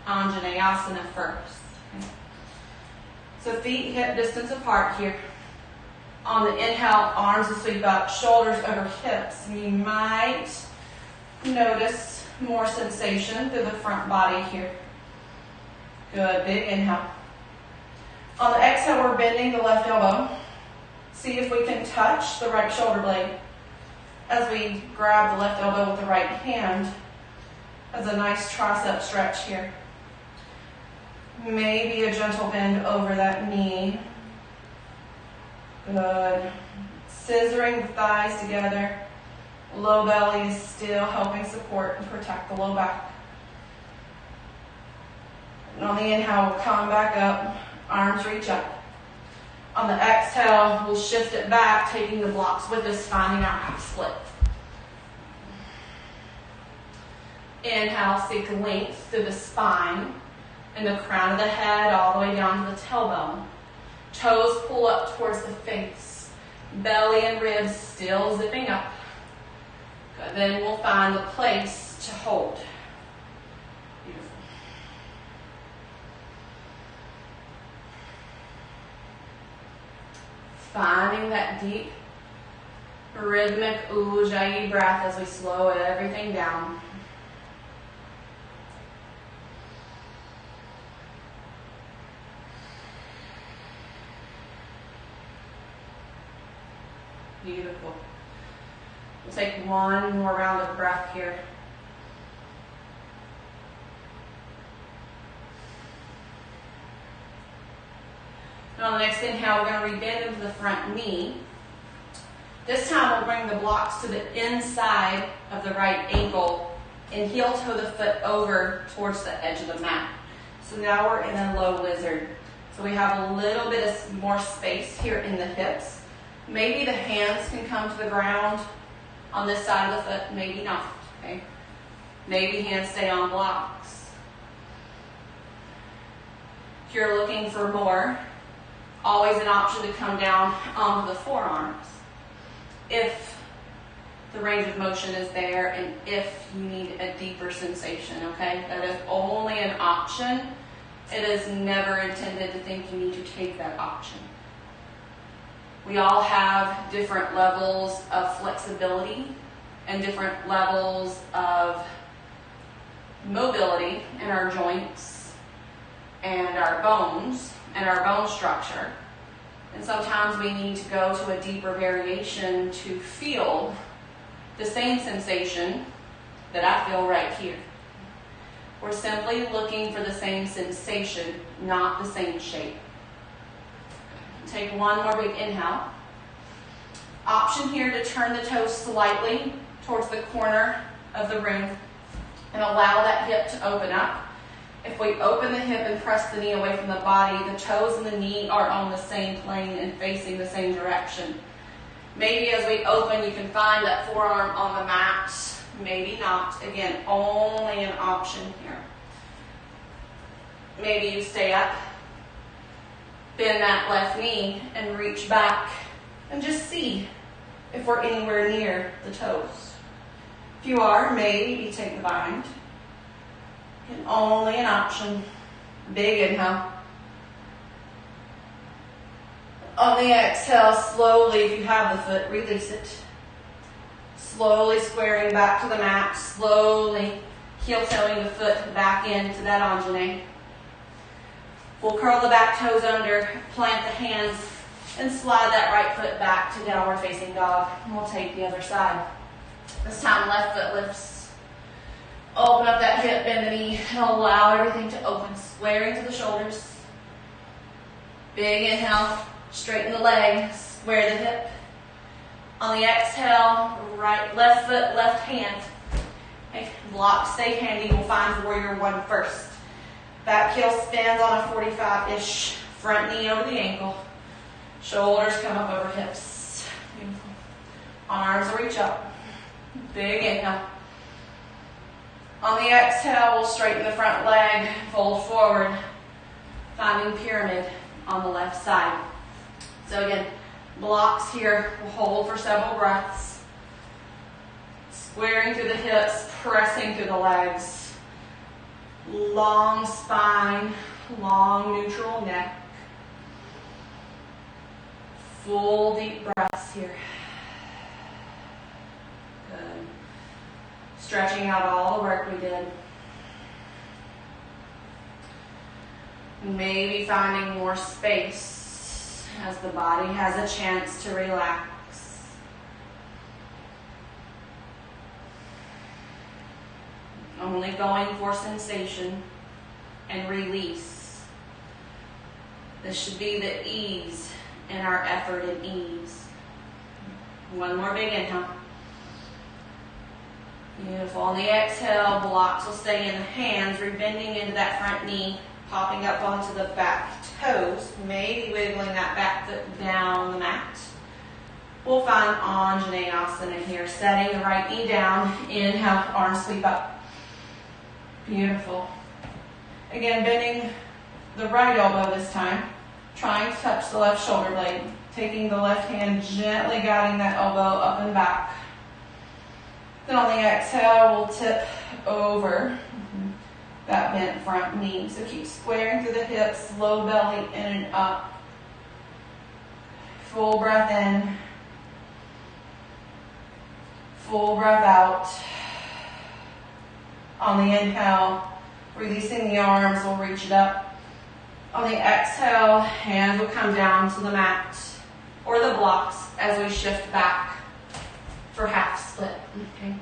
Anjaneyasana first. Okay. So feet hip distance apart here. On the inhale, arms will sweep up, shoulders over hips. And you might notice more sensation through the front body here. Good, big inhale. On the exhale, we're bending the left elbow. See if we can touch the right shoulder blade as we grab the left elbow with the right hand as a nice tricep stretch here. Maybe a gentle bend over that knee. Good. Scissoring the thighs together. Low belly is still helping support and protect the low back. And on the inhale, we'll come back up. Arms reach up. On the exhale, we'll shift it back, taking the blocks with us, finding our half split. Inhale, seek length through the spine and the crown of the head all the way down to the tailbone. Toes pull up towards the face. Belly and ribs still zipping up. Good. Then we'll find the place to hold. Beautiful. Finding that deep, rhythmic Ujjayi breath as we slow everything down. Beautiful. We'll take one more round of breath here. And on the next inhale, we're going to rebend into the front knee. This time we'll bring the blocks to the inside of the right ankle and heel toe the foot over towards the edge of the mat. So now we're in a low lizard. So we have a little bit of more space here in the hips. Maybe the hands can come to the ground on this side of the foot, maybe not. Okay? Maybe hands stay on blocks. If you're looking for more, always an option to come down onto the forearms if the range of motion is there and if you need a deeper sensation, okay? That is only an option. It is never intended to think you need to take that option. We all have different levels of flexibility and different levels of mobility in our joints and our bones and our bone structure. And sometimes we need to go to a deeper variation to feel the same sensation that I feel right here. We're simply looking for the same sensation, not the same shape. Take one more big inhale. Option here to turn the toes slightly towards the corner of the room and allow that hip to open up. If we open the hip and press the knee away from the body, the toes and the knee are on the same plane and facing the same direction. Maybe as we open, you can find that forearm on the mat. Maybe not. Again, only an option here. Maybe you stay up, bend that left knee, and reach back and just see if we're anywhere near the toes. If you are, maybe you take the bind. And only an option. Big inhale. On the exhale, slowly, if you have the foot, release it. Slowly squaring back to the mat. Slowly heel-toeing the foot back into that Anjane. We'll curl the back toes under, plant the hands, and slide that right foot back to downward facing dog. And we'll take the other side. This time, left foot lifts. Open up that hip, bend the knee, and allow everything to open, squaring to the shoulders. Big inhale, straighten the leg, square the hip. On the exhale, left foot, left hand. Okay, block, stay handy. We'll find warrior one first. Back heel spins on a 45-ish. Front knee over the ankle. Shoulders come up over hips. Beautiful. Arms reach up. Big inhale. On the exhale, we'll straighten the front leg, fold forward, finding pyramid on the left side. So again, blocks here, we'll hold for several breaths. Squaring through the hips, pressing through the legs. Long spine, long neutral neck. Full deep breaths here. Good. Stretching out all the work we did. Maybe finding more space as the body has a chance to relax. Only going for sensation and release. This should be the ease in our effort and ease. One more big inhale. Beautiful. On the exhale, blocks will stay in the hands, rebending into that front knee, popping up onto the back toes, maybe wiggling that back foot down the mat. We'll find Anjaneyasana here, setting the right knee down, inhale, arms sweep up. Beautiful. Again, bending the right elbow this time, trying to touch the left shoulder blade, taking the left hand, gently guiding that elbow up and back. Then on the exhale, we'll tip over that bent front knee. So keep squaring through the hips, low belly in and up. Full breath in. Full breath out. On the inhale, releasing the arms, we'll reach it up. On the exhale, hands will come down to the mat or the blocks as we shift back for half split. Okay.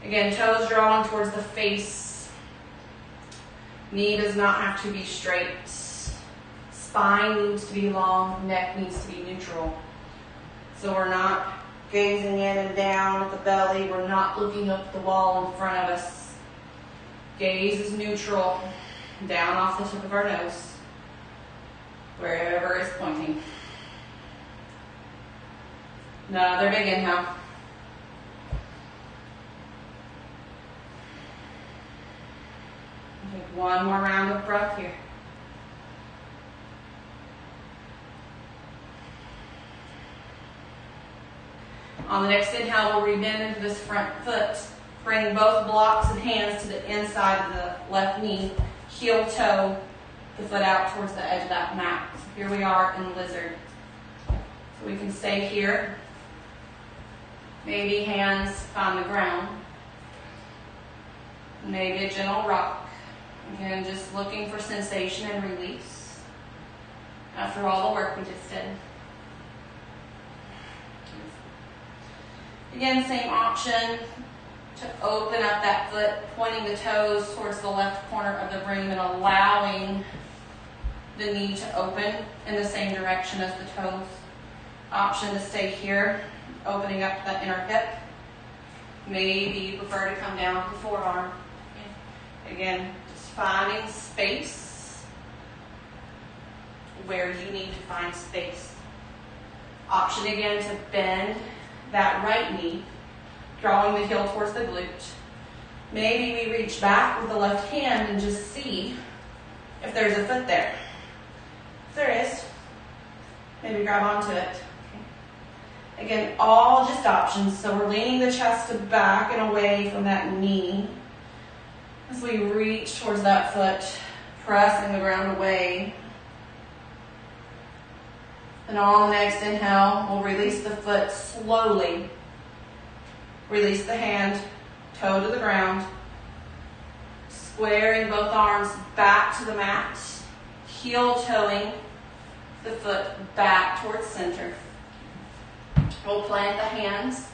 Again, toes drawing towards the face. Knee does not have to be straight. Spine needs to be long, neck needs to be neutral. So we're not gazing in and down at the belly. We're not looking up the wall in front of us. Gaze is neutral, down off the tip of our nose, wherever it's pointing. Another big inhale. Take one more round of breath here. On the next inhale, we'll rebend into this front foot. Bring both blocks and hands to the inside of the left knee. Heel toe the foot out towards the edge of that mat. So here we are in lizard. So we can stay here. Maybe hands find the ground. Maybe a gentle rock. Again, just looking for sensation and release after all the work we just did. Again, same option to open up that foot, pointing the toes towards the left corner of the room and allowing the knee to open in the same direction as the toes. Option to stay here, opening up that inner hip. Maybe you prefer to come down to the forearm. Again, just finding space where you need to find space. Option again to bend that right knee, drawing the heel towards the glute. Maybe we reach back with the left hand and just see if there's a foot there. If there is, maybe grab onto it. Again, all just options. So we're leaning the chest back and away from that knee as we reach towards that foot, pressing the ground away. And on the next inhale, we'll release the foot slowly. Release the hand, toe to the ground. Squaring both arms back to the mat. Heel toeing the foot back towards center. We'll plant the hands,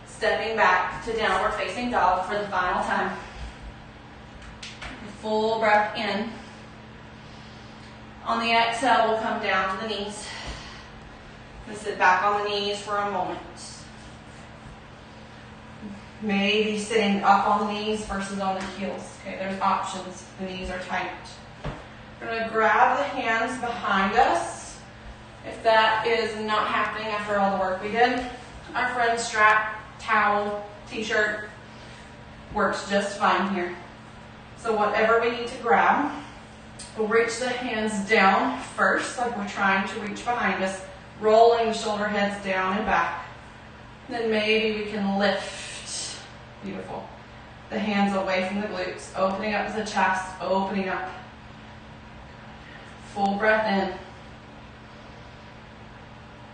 stepping back to downward facing dog for the final time. Full breath in. On the exhale, we'll come down to the knees. We'll sit back on the knees for a moment. Maybe sitting up on the knees versus on the heels. Okay, there's options. The knees are tight. We're going to grab the hands behind us. If that is not happening after all the work we did, our friend strap, towel, t-shirt works just fine here. So whatever we need to grab, we'll reach the hands down first, like we're trying to reach behind us, rolling the shoulder heads down and back. Then maybe we can lift, beautiful, the hands away from the glutes, opening up the chest, opening up. Full breath in.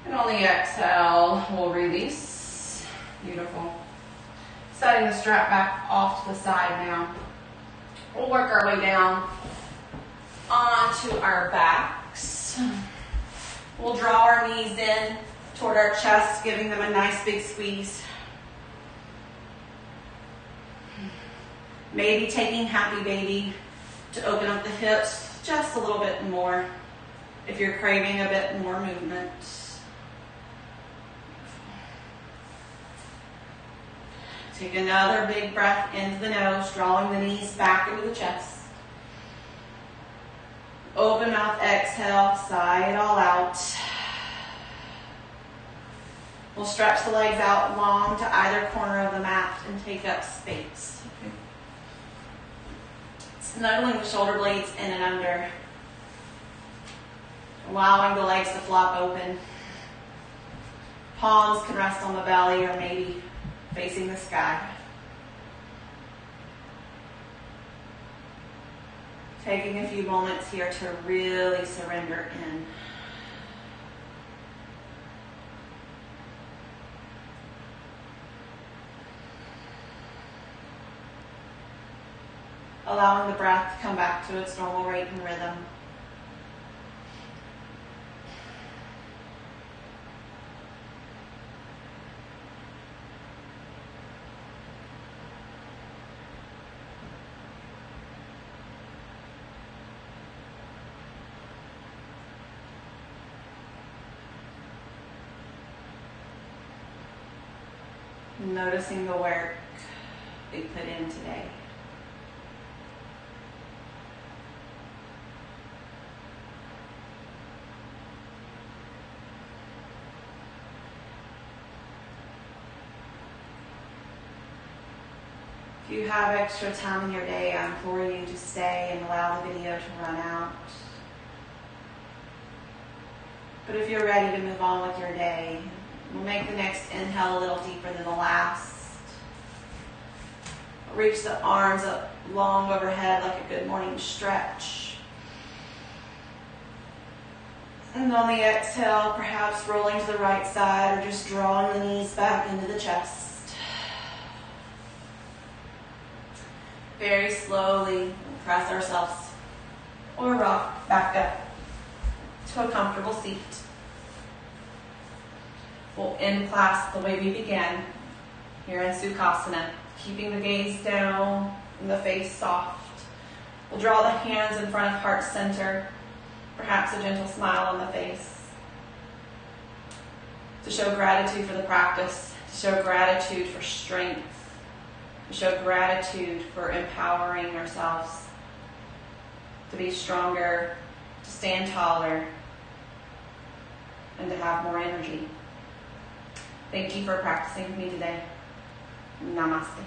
And on the exhale, we'll release. Beautiful. Setting the strap back off to the side now. We'll work our way down onto our backs. We'll draw our knees in toward our chest, giving them a nice big squeeze. Maybe taking happy baby to open up the hips just a little bit more if you're craving a bit more movement. Take another big breath into the nose, drawing the knees back into the chest. Open mouth, exhale, sigh it all out. We'll stretch the legs out long to either corner of the mat and take up space. Okay. Snuggling the shoulder blades in and under. Allowing the legs to flop open. Palms can rest on the belly or maybe facing the sky. Taking a few moments here to really surrender in. Allowing the breath to come back to its normal rate and rhythm. Noticing the work we put in today. If you have extra time in your day, I implore you to stay and allow the video to run out. But if you're ready to move on with your day, we'll make the next inhale a little deeper than the last. Reach the arms up long overhead like a good morning stretch. And on the exhale, perhaps rolling to the right side or just drawing the knees back into the chest. Very slowly press ourselves or rock back up to a comfortable seat. We'll end class the way we began here in Sukhasana, keeping the gaze down and the face soft. We'll draw the hands in front of heart center, perhaps a gentle smile on the face. to show gratitude for the practice, to show gratitude for strength, to show gratitude for empowering ourselves, to be stronger, to stand taller, and to have more energy. Thank you for practicing with me today. Namaste.